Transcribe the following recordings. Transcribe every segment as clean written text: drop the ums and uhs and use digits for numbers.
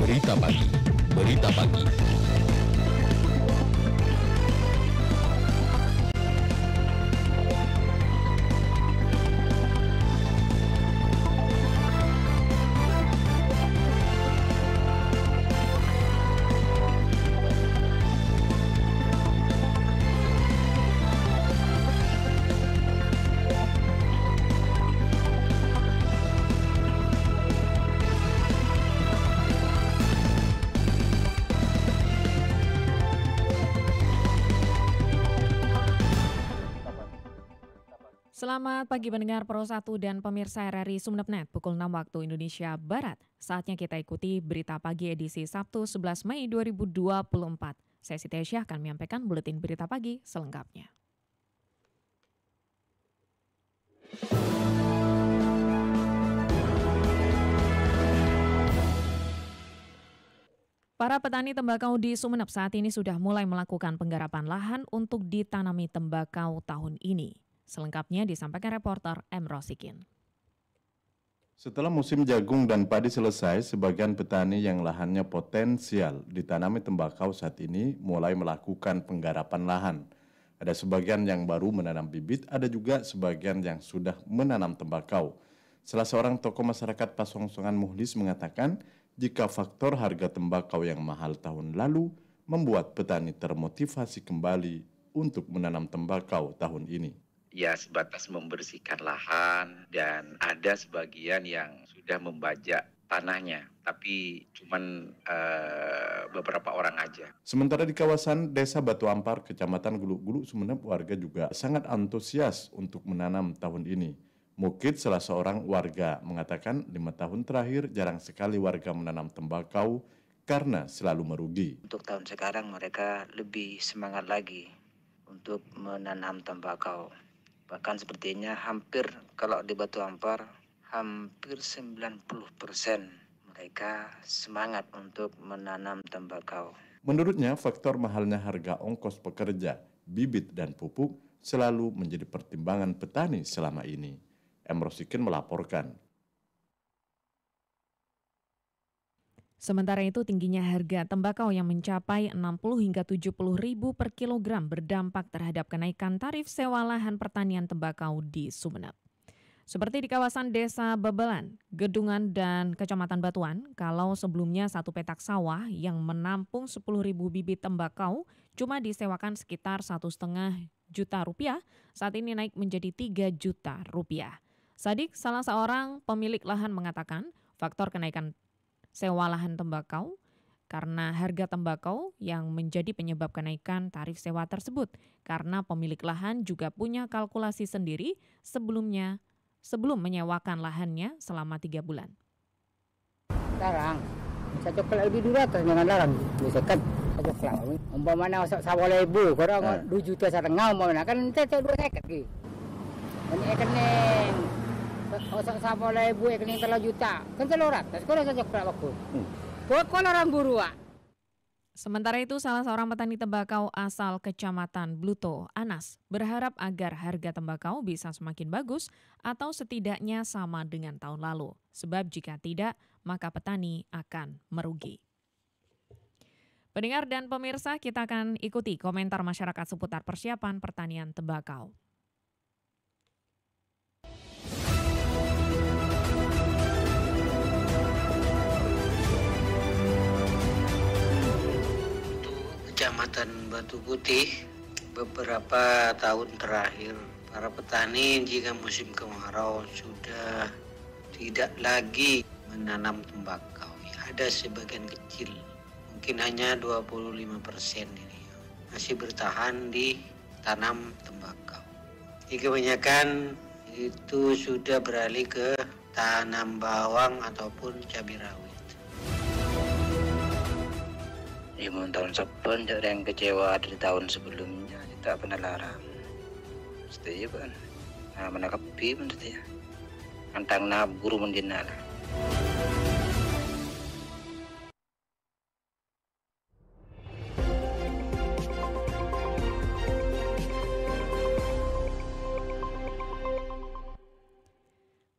Berita Pagi. Berita Pagi. Selamat pagi pendengar Pro 1 dan pemirsa RRI Sumeneb.net pukul 6 waktu Indonesia Barat. Saatnya kita ikuti berita pagi edisi Sabtu 11 Mei 2024. Saya Siti Aisyah akan menyampaikan buletin berita pagi selengkapnya. Para petani tembakau di Sumeneb saat ini sudah mulai melakukan penggarapan lahan untuk ditanami tembakau tahun ini. Selengkapnya disampaikan reporter M. Rosikin. Setelah musim jagung dan padi selesai, sebagian petani yang lahannya potensial ditanami tembakau saat ini mulai melakukan penggarapan lahan. Ada sebagian yang baru menanam bibit, ada juga sebagian yang sudah menanam tembakau. Salah seorang tokoh masyarakat Pasongsongan Muhlis mengatakan, jika faktor harga tembakau yang mahal tahun lalu membuat petani termotivasi kembali untuk menanam tembakau tahun ini. Ya, sebatas membersihkan lahan dan ada sebagian yang sudah membajak tanahnya, tapi cuman beberapa orang aja. Sementara di kawasan Desa Batu Ampar, Kecamatan Guluk-Guluk, Sumeneb, warga juga sangat antusias untuk menanam tahun ini. Mukid, salah seorang warga, mengatakan 5 tahun terakhir jarang sekali warga menanam tembakau karena selalu merugi. Untuk tahun sekarang mereka lebih semangat lagi untuk menanam tembakau. Bahkan sepertinya hampir kalau di Batu Ampar hampir 90% mereka semangat untuk menanam tembakau. Menurutnya faktor mahalnya harga ongkos pekerja, bibit dan pupuk selalu menjadi pertimbangan petani selama ini. M. Rosikin melaporkan. Sementara itu tingginya harga tembakau yang mencapai 60 hingga 70 ribu per kilogram berdampak terhadap kenaikan tarif sewa lahan pertanian tembakau di Sumeneb. Seperti di kawasan Desa Babelan, Gedungan, dan Kecamatan Batuan, kalau sebelumnya satu petak sawah yang menampung 10 ribu bibit tembakau cuma disewakan sekitar 1,5 juta rupiah, saat ini naik menjadi 3 juta rupiah. Sadik, salah seorang pemilik lahan, mengatakan faktor kenaikan sewa lahan tembakau karena harga tembakau yang menjadi penyebab kenaikan tarif sewa tersebut, karena pemilik lahan juga punya kalkulasi sendiri sebelum menyewakan lahannya selama 3 bulan. Larang, saya coklat lebih dulu atas jangan larang. Misalkan saya coklat, umpamanya sawah lebu, korang 2,5 juta umpamanya kan saya 2 seket ki. Ini kening. Osak sawah lebu kening 3 juta. Kan telorat, sekolah saya coklat aku. Kok larang buru ah. Sementara itu, salah seorang petani tembakau asal Kecamatan Bluto, Anas, berharap agar harga tembakau bisa semakin bagus atau setidaknya sama dengan tahun lalu. Sebab jika tidak, maka petani akan merugi. Pendengar dan pemirsa, kita akan ikuti komentar masyarakat seputar persiapan pertanian tembakau. Kecamatan Batu Putih, beberapa tahun terakhir para petani jika musim kemarau sudah tidak lagi menanam tembakau. Ada sebagian kecil, mungkin hanya 25% ini masih bertahan di tanam tembakau. Kebanyakan itu sudah beralih ke tanam bawang ataupun cabai rawit. Tahun sebelum ada yang kecewa dari tahun sebelumnya, tidak pernah larang. Setuju kan? Nah, menangkapi menurut ya. Antang nabur mendinal.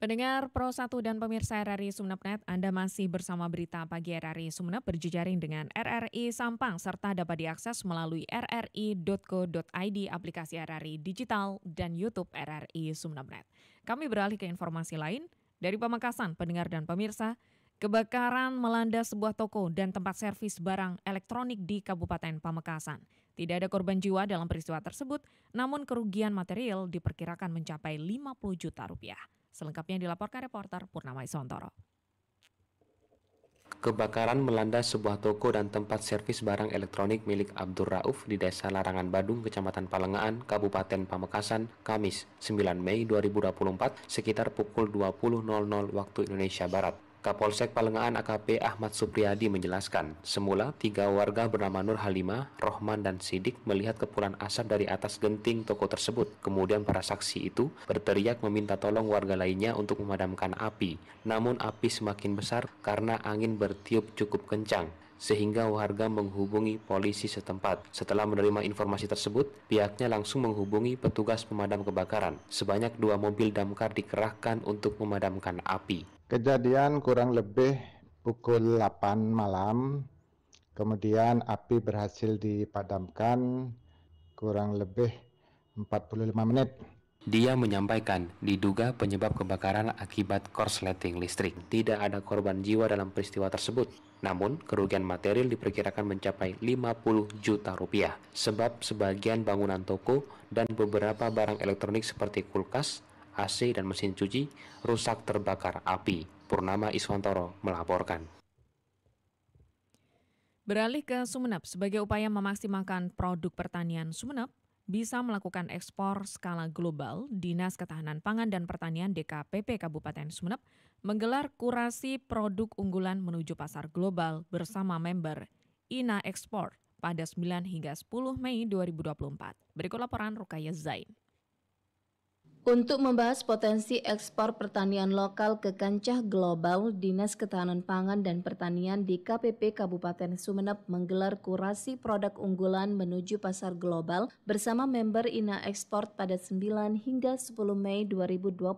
Pendengar Pro 1 dan pemirsa RRI Sumeneb.net, Anda masih bersama berita pagi RRI Sumeneb berjejaring dengan RRI Sampang serta dapat diakses melalui rri.co.id, aplikasi RRI Digital, dan YouTube RRI Sumeneb.net. Kami beralih ke informasi lain. Dari Pamekasan, pendengar dan pemirsa, kebakaran melanda sebuah toko dan tempat servis barang elektronik di Kabupaten Pamekasan. Tidak ada korban jiwa dalam peristiwa tersebut, namun kerugian material diperkirakan mencapai 50 juta rupiah. Selengkapnya dilaporkan reporter Purnama Iswantoro. Kebakaran melanda sebuah toko dan tempat servis barang elektronik milik Abdur Rauf di Desa Larangan Badung, Kecamatan Palengaan, Kabupaten Pamekasan, Kamis 9 Mei 2024 sekitar pukul 20.00 waktu Indonesia Barat. Kapolsek Palengaan AKP Ahmad Supriyadi menjelaskan, semula 3 warga bernama Nur Halimah, Rohman, dan Sidik melihat kepulan asap dari atas genting toko tersebut. Kemudian para saksi itu berteriak meminta tolong warga lainnya untuk memadamkan api. Namun api semakin besar karena angin bertiup cukup kencang, sehingga warga menghubungi polisi setempat. Setelah menerima informasi tersebut, pihaknya langsung menghubungi petugas pemadam kebakaran. Sebanyak 2 mobil damkar dikerahkan untuk memadamkan api. Kejadian kurang lebih pukul 8 malam, kemudian api berhasil dipadamkan kurang lebih 45 menit. Dia menyampaikan, diduga penyebab kebakaran akibat korsleting listrik. Tidak ada korban jiwa dalam peristiwa tersebut. Namun, kerugian material diperkirakan mencapai 50 juta rupiah. Sebab sebagian bangunan toko dan beberapa barang elektronik seperti kulkas, AC, dan mesin cuci rusak terbakar api. Purnama Iswantoro melaporkan. Beralih ke Sumeneb, sebagai upaya memaksimalkan produk pertanian Sumeneb bisa melakukan ekspor skala global, Dinas Ketahanan Pangan dan Pertanian DKPP Kabupaten Sumeneb menggelar kurasi produk unggulan menuju pasar global bersama member INA Export pada 9 hingga 10 Mei 2024. Berikut laporan Rukaya Zain. Untuk membahas potensi ekspor pertanian lokal ke kancah global, Dinas Ketahanan Pangan dan Pertanian di KPP Kabupaten Sumeneb menggelar kurasi produk unggulan menuju pasar global bersama member INA Export pada 9 hingga 10 Mei 2024.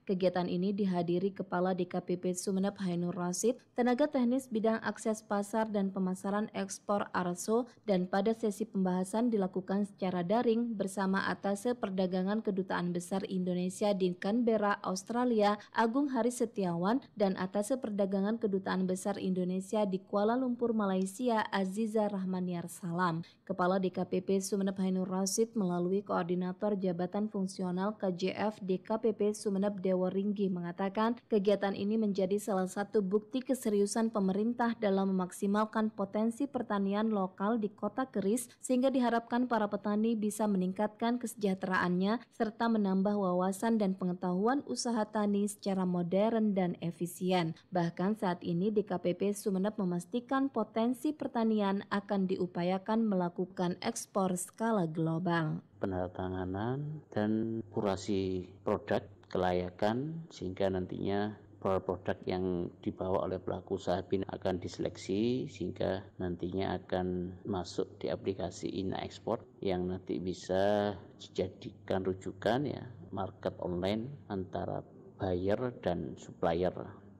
Kegiatan ini dihadiri Kepala DKPP Sumeneb Hainur Rasid, tenaga teknis bidang akses pasar dan pemasaran ekspor ARSO, dan pada sesi pembahasan dilakukan secara daring bersama Atase Perdagangan Kedutaan Besar Indonesia di Canberra, Australia, Agung Haris Setiawan, dan Atase Perdagangan Kedutaan Besar Indonesia di Kuala Lumpur, Malaysia, Aziza Rahmaniar Salam. Kepala DKPP Sumeneb Hainur Rasid melalui Koordinator Jabatan Fungsional KJF DKPP Sumeneb Dewa Ringgi mengatakan kegiatan ini menjadi salah satu bukti keseriusan pemerintah dalam memaksimalkan potensi pertanian lokal di Kota Keris sehingga diharapkan para petani bisa meningkatkan kesejahteraannya serta menambah wawasan dan pengetahuan usaha tani secara modern dan efisien. Bahkan saat ini DKPP Sumeneb memastikan potensi pertanian akan diupayakan melakukan ekspor skala global. Penandatanganan dan kurasi produk kelayakan sehingga nantinya produk yang dibawa oleh pelaku usaha binaan akan diseleksi sehingga nantinya akan masuk di aplikasi INA Export yang nanti bisa dijadikan rujukan ya market online antara buyer dan supplier.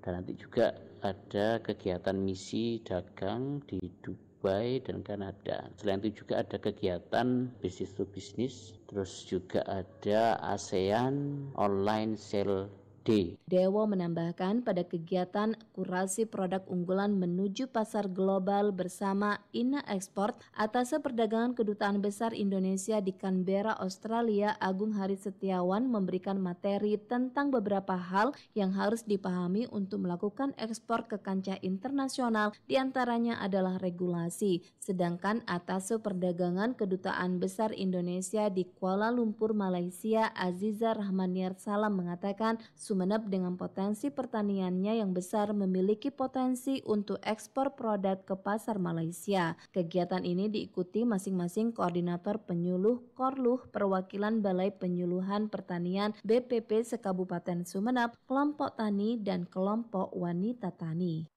Dan nanti juga ada kegiatan misi dagang di Dubai dan Kanada. Selain itu juga ada kegiatan business to business, terus juga ada ASEAN Online Sale Day. Dewo menambahkan pada kegiatan kurasi produk unggulan menuju pasar global bersama INA Export, Atase Perdagangan Kedutaan Besar Indonesia di Canberra, Australia, Agung Haris Setiawan memberikan materi tentang beberapa hal yang harus dipahami untuk melakukan ekspor ke kancah internasional, diantaranya adalah regulasi. Sedangkan Atase Perdagangan Kedutaan Besar Indonesia di Kuala Lumpur, Malaysia, Aziza Rahmaniar Salam mengatakan Sumeneb dengan potensi pertaniannya yang besar memiliki potensi untuk ekspor produk ke pasar Malaysia. Kegiatan ini diikuti masing-masing koordinator penyuluh Korluh, perwakilan Balai Penyuluhan Pertanian BPP Sekabupaten Sumeneb, kelompok tani dan kelompok wanita tani.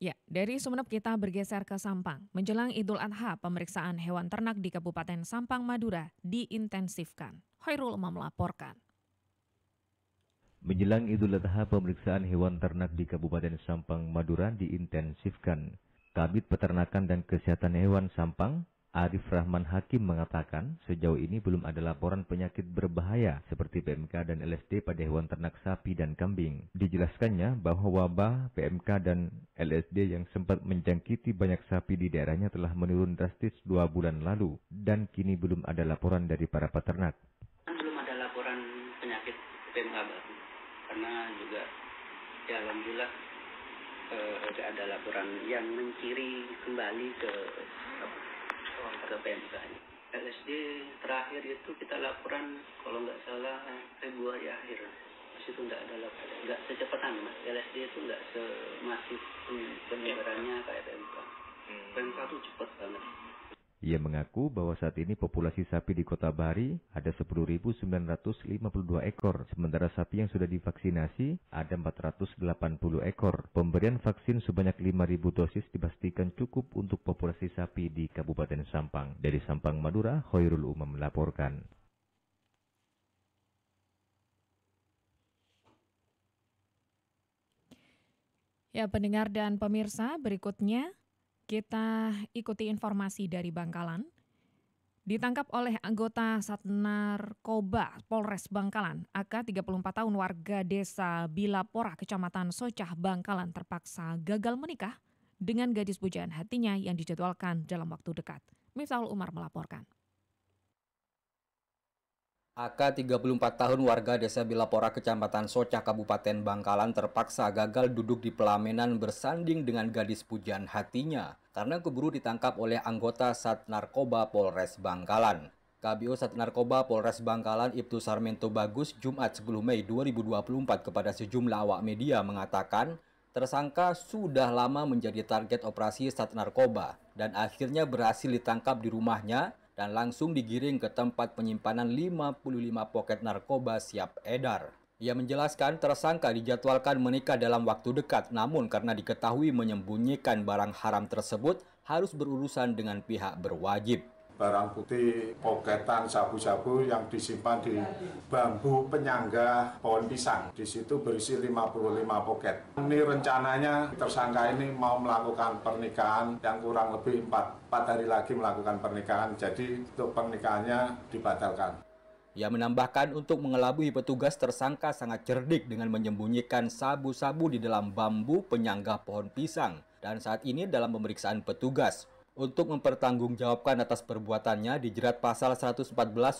Ya, dari Sumeneb kita bergeser ke Sampang. Menjelang Idul Adha, pemeriksaan hewan ternak di Kabupaten Sampang, Madura diintensifkan. Khairul Umam melaporkan. Menjelang Idul Adha, pemeriksaan hewan ternak di Kabupaten Sampang, Madura diintensifkan. Kabid Peternakan dan Kesehatan Hewan Sampang, Arif Rahman Hakim mengatakan sejauh ini belum ada laporan penyakit berbahaya seperti PMK dan LSD pada hewan ternak sapi dan kambing. Dijelaskannya bahwa wabah PMK dan LSD yang sempat menjangkiti banyak sapi di daerahnya telah menurun drastis 2 bulan lalu dan kini belum ada laporan dari para peternak. Belum ada laporan penyakit PMK baru karena juga ya alhamdulillah tidak ada laporan yang menciri kembali ke PMK. LSD terakhir itu kita laporan kalau nggak salah Februari akhir. Terus itu nggak ada laporan, nggak secepatan mas. LSD itu nggak semasif penyebarannya kayak PMK. PMK itu cepat banget. Ia mengaku bahwa saat ini populasi sapi di Kota Bahari ada 10.952 ekor, sementara sapi yang sudah divaksinasi ada 480 ekor. Pemberian vaksin sebanyak 5.000 dosis dipastikan cukup untuk populasi sapi di Kabupaten Sampang. Dari Sampang, Madura, Khairul Umam melaporkan. Ya, pendengar dan pemirsa, berikutnya kita ikuti informasi dari Bangkalan. Ditangkap oleh anggota Satnarkoba Polres Bangkalan, AK 34 tahun warga desa Bilapora, Kecamatan Socah, Bangkalan terpaksa gagal menikah dengan gadis pujaan hatinya yang dijadwalkan dalam waktu dekat. Miftahul Umar melaporkan. AK 34 tahun warga desa Bilapora, Kecamatan Socah, Kabupaten Bangkalan terpaksa gagal duduk di pelaminan bersanding dengan gadis pujaan hatinya karena keburu ditangkap oleh anggota Satnarkoba Polres Bangkalan. KBO Satnarkoba Polres Bangkalan Ibtu Sarmento Bagus Jumat 10 Mei 2024 kepada sejumlah awak media mengatakan tersangka sudah lama menjadi target operasi Satnarkoba dan akhirnya berhasil ditangkap di rumahnya dan langsung digiring ke tempat penyimpanan 55 poket narkoba siap edar. Ia menjelaskan tersangka dijadwalkan menikah dalam waktu dekat, namun karena diketahui menyembunyikan barang haram tersebut harus berurusan dengan pihak berwajib. Barang putih, poketan, sabu-sabu yang disimpan di bambu penyangga pohon pisang. Di situ berisi 55 poket. Ini rencananya tersangka ini mau melakukan pernikahan yang kurang lebih 4 hari lagi melakukan pernikahan. Jadi untuk pernikahannya dibatalkan. Ia menambahkan untuk mengelabui petugas tersangka sangat cerdik dengan menyembunyikan sabu-sabu di dalam bambu penyangga pohon pisang. Dan saat ini dalam pemeriksaan petugas. Untuk mempertanggungjawabkan atas perbuatannya dijerat pasal 114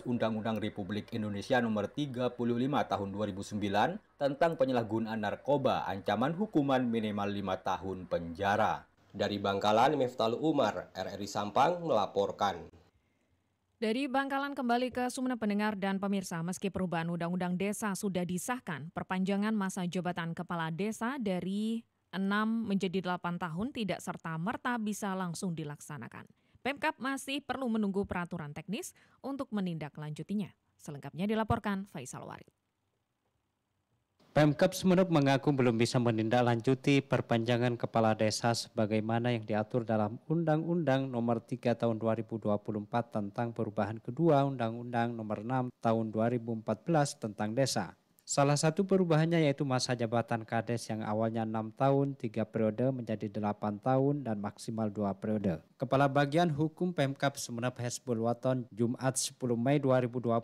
Undang-Undang Republik Indonesia Nomor 35 Tahun 2009 tentang penyalahgunaan narkoba, ancaman hukuman minimal 5 tahun penjara. Dari Bangkalan, Miftahul Umar, RRI Sampang melaporkan. Dari Bangkalan kembali ke Sumeneb, pendengar dan pemirsa, meski perubahan Undang-Undang Desa sudah disahkan, perpanjangan masa jabatan kepala desa dari 6 menjadi 8 tahun tidak serta-merta bisa langsung dilaksanakan. Pemkab masih perlu menunggu peraturan teknis untuk menindaklanjutinya. Selengkapnya dilaporkan Faisal Warid. Pemkab Sumeneb mengaku belum bisa menindaklanjuti perpanjangan kepala desa sebagaimana yang diatur dalam Undang-Undang Nomor 3 Tahun 2024 tentang perubahan kedua Undang-Undang Nomor 6 Tahun 2014 tentang desa. Salah satu perubahannya yaitu masa jabatan Kades yang awalnya 6 tahun, 3 periode menjadi 8 tahun dan maksimal 2 periode. Kepala Bagian Hukum Pemkab Sumeneb Hesbul Waton Jumat 10 Mei 2024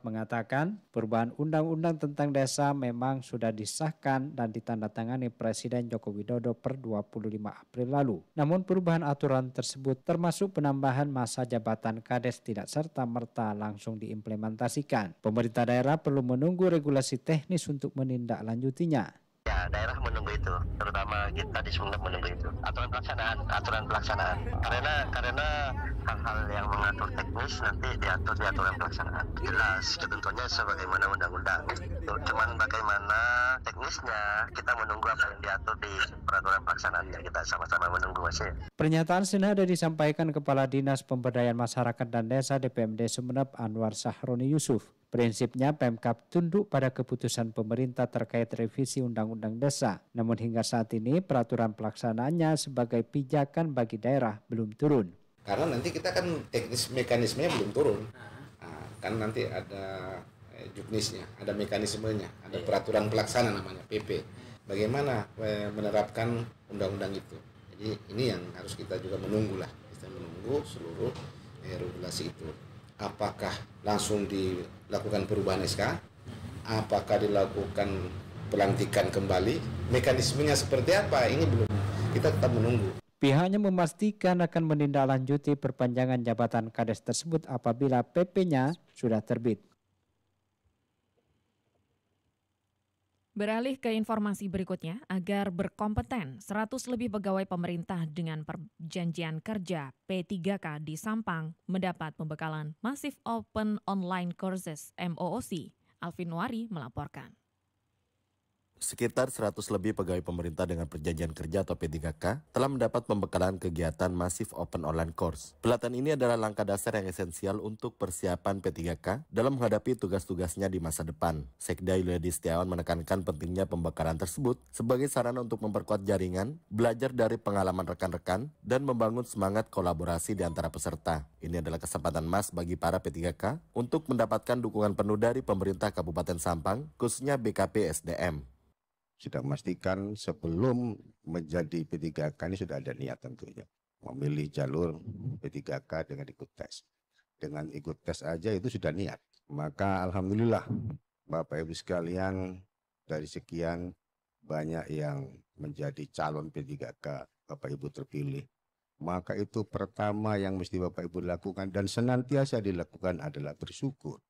mengatakan perubahan undang-undang tentang desa memang sudah disahkan dan ditandatangani Presiden Joko Widodo per 25 April lalu. Namun perubahan aturan tersebut termasuk penambahan masa jabatan Kades tidak serta-merta langsung diimplementasikan. Pemerintah daerah perlu menunggu regulasi teknis untuk menindaklanjutinya. Ya, daerah menunggu itu, terutama kita di Sumeneb menunggu itu. Aturan pelaksanaan. Karena hal-hal yang mengatur teknis nanti diatur di aturan pelaksanaan. Jelas ketentuannya sebagaimana undang-undang. Cuman bagaimana teknisnya kita menunggu apa yang diatur di peraturan pelaksanaannya. Kita sama-sama menunggu masih. Pernyataan senada disampaikan Kepala Dinas Pemberdayaan Masyarakat dan Desa DPMD Sumeneb Anwar Sahroni Yusuf. Prinsipnya Pemkab tunduk pada keputusan pemerintah terkait revisi Undang-Undang Desa. Namun hingga saat ini peraturan pelaksanaannya sebagai pijakan bagi daerah belum turun. Karena nanti kita kan teknis mekanismenya belum turun. Nah, kan nanti ada juknisnya, ada mekanismenya, ada peraturan pelaksana namanya PP. Bagaimana menerapkan undang-undang itu. Jadi ini yang harus kita juga menunggu lah. Kita menunggu seluruh regulasi itu. Apakah langsung dilakukan perubahan SK? Apakah dilakukan pelantikan kembali? Mekanismenya seperti apa? Ini belum, kita tetap menunggu. Pihaknya memastikan akan menindaklanjuti perpanjangan jabatan Kades tersebut apabila PP-nya sudah terbit. Beralih ke informasi berikutnya, agar berkompeten, 100 lebih pegawai pemerintah dengan perjanjian kerja P3K di Sampang mendapat pembekalan Massive Open Online Courses MOOC. Alvin Nuari melaporkan. Sekitar 100 lebih pegawai pemerintah dengan perjanjian kerja atau P3K telah mendapat pembekalan kegiatan Massive Open Online Course. Pelatihan ini adalah langkah dasar yang esensial untuk persiapan P3K dalam menghadapi tugas-tugasnya di masa depan. Sekda Yuliadi Setiawan menekankan pentingnya pembekalan tersebut sebagai sarana untuk memperkuat jaringan, belajar dari pengalaman rekan-rekan, dan membangun semangat kolaborasi di antara peserta. Ini adalah kesempatan emas bagi para P3K untuk mendapatkan dukungan penuh dari pemerintah Kabupaten Sampang, khususnya BKP SDM. Sudah memastikan sebelum menjadi P3K ini sudah ada niat tentunya. Memilih jalur P3K dengan ikut tes. Dengan ikut tes aja itu sudah niat. Maka alhamdulillah Bapak Ibu sekalian dari sekian banyak yang menjadi calon P3K, Bapak Ibu terpilih. Maka itu pertama yang mesti Bapak Ibu lakukan dan senantiasa dilakukan adalah bersyukur.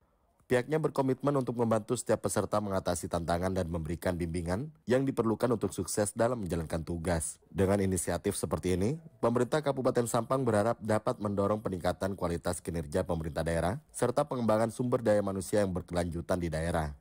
Pihaknya berkomitmen untuk membantu setiap peserta mengatasi tantangan dan memberikan bimbingan yang diperlukan untuk sukses dalam menjalankan tugas. Dengan inisiatif seperti ini, pemerintah Kabupaten Sampang berharap dapat mendorong peningkatan kualitas kinerja pemerintah daerah, serta pengembangan sumber daya manusia yang berkelanjutan di daerah.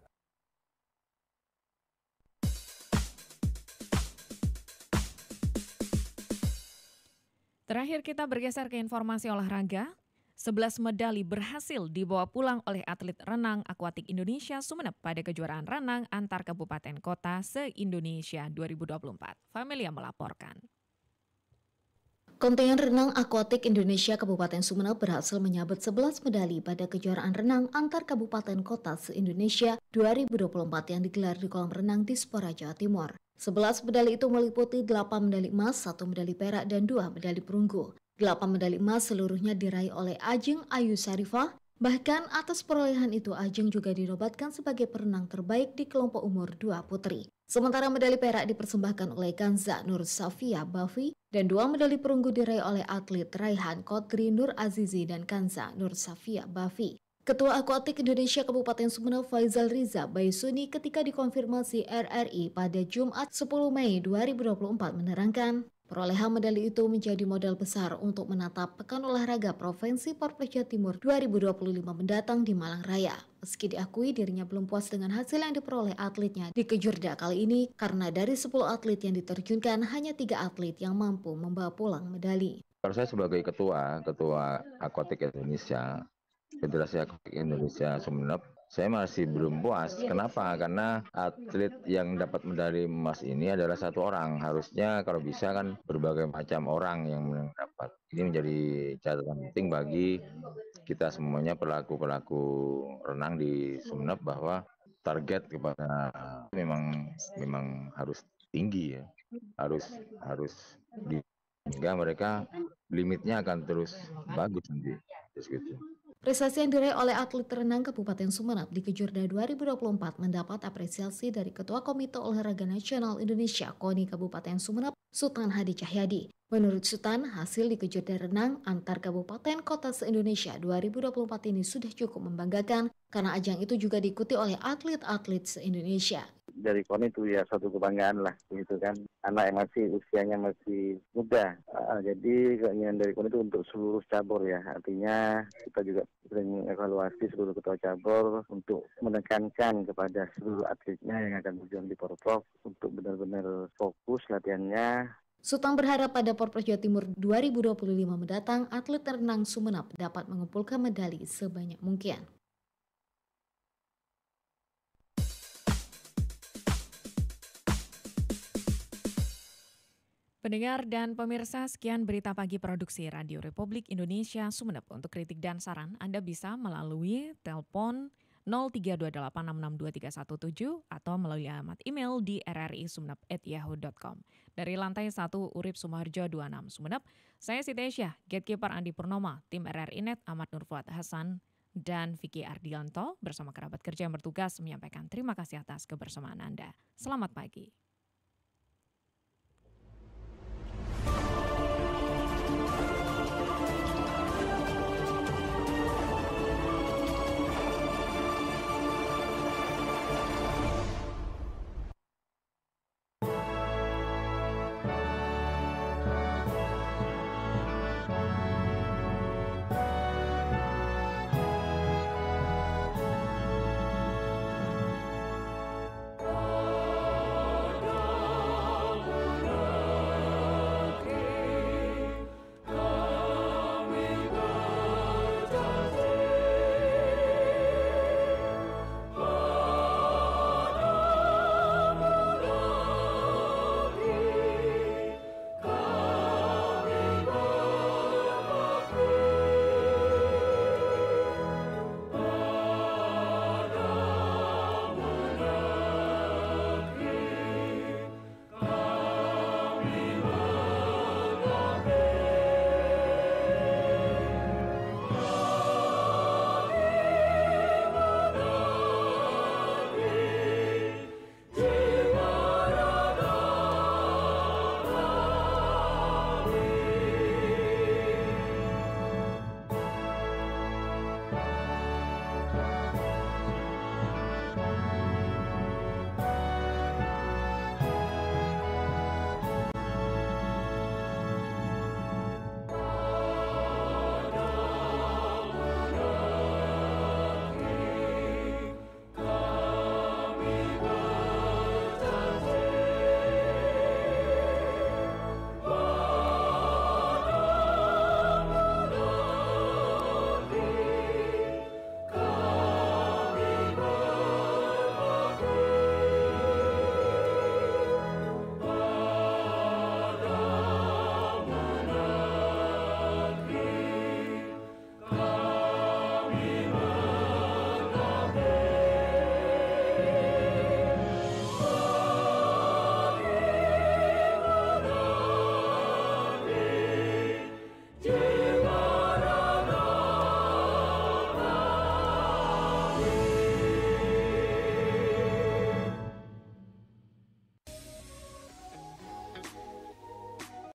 Terakhir kita bergeser ke informasi olahraga. 11 medali berhasil dibawa pulang oleh atlet renang akuatik Indonesia Sumeneb pada kejuaraan renang antar kabupaten kota se-Indonesia 2024. Familia melaporkan. Kontingen renang akuatik Indonesia Kabupaten Sumeneb berhasil menyabet 11 medali pada kejuaraan renang antar kabupaten kota se-Indonesia 2024 yang digelar di kolam renang di Dispora, Jawa Timur. 11 medali itu meliputi 8 medali emas, 1 medali perak, dan 2 medali perunggu. 8 medali emas seluruhnya diraih oleh Ajeng Ayu Sarifah. Bahkan atas perolehan itu Ajeng juga dinobatkan sebagai perenang terbaik di kelompok umur 2 putri. Sementara medali perak dipersembahkan oleh Kanza Nur Safia Bafi dan 2 medali perunggu diraih oleh atlet Raihan Kodri Nur Azizi dan Kanza Nur Safia Bafi. Ketua Akuatik Indonesia Kabupaten Sumeneb Faizal Riza Baisuni ketika dikonfirmasi RRI pada Jumat 10 Mei 2024 menerangkan, perolehan medali itu menjadi modal besar untuk menatap Pekan Olahraga Provinsi Porpres Jawa Timur 2025 mendatang di Malang Raya. Meski diakui dirinya belum puas dengan hasil yang diperoleh atletnya di Kejurda kali ini karena dari 10 atlet yang diterjunkan hanya 3 atlet yang mampu membawa pulang medali. Kalau saya sebagai ketua Akuatik Indonesia, Federasi Akuatik Indonesia Sumeneb, saya masih belum puas. Kenapa? Karena atlet yang dapat medali emas ini adalah 1 orang. Harusnya kalau bisa kan berbagai macam orang yang mendapat. Ini menjadi catatan penting bagi kita semuanya pelaku-pelaku renang di Sumeneb bahwa target kepada memang harus tinggi ya. Harus sehingga mereka limitnya akan terus bagus nanti. Terus gitu. Prestasi yang diraih oleh atlet renang Kabupaten Sumeneb di Kejurda 2024 mendapat apresiasi dari Ketua Komite Olahraga Nasional Indonesia KONI Kabupaten Sumeneb, Sultan Hadi Cahyadi. Menurut Sultan, hasil di Kejurda renang antar kabupaten kota se-Indonesia 2024 ini sudah cukup membanggakan karena ajang itu juga diikuti oleh atlet-atlet se-Indonesia. Dari KONI itu ya suatu kebanggaan lah, gitu kan. Anak yang usianya masih muda. Jadi keinginan dari KONI itu untuk seluruh cabur ya. Artinya kita juga sering mengevaluasi seluruh ketua cabur untuk menekankan kepada seluruh atletnya yang akan berjuang di Porprov untuk benar-benar fokus latihannya. Sultan berharap pada Porpres Jawa Timur 2025 mendatang atlet renang Sumeneb dapat mengumpulkan medali sebanyak mungkin. Pendengar dan pemirsa, sekian berita pagi produksi Radio Republik Indonesia Sumeneb. Untuk kritik dan saran, Anda bisa melalui telepon 0328662317 atau melalui alamat email di rrisumeneb@yahoo.com. Dari lantai 1 Urip Sumoharjo 26 Sumeneb, saya Siti Aisyah, Gatekeeper Andi Purnomo, tim RRI Net Ahmad Nurfuad Hasan, dan Vicky Ardianto bersama kerabat kerja yang bertugas menyampaikan terima kasih atas kebersamaan Anda. Selamat pagi.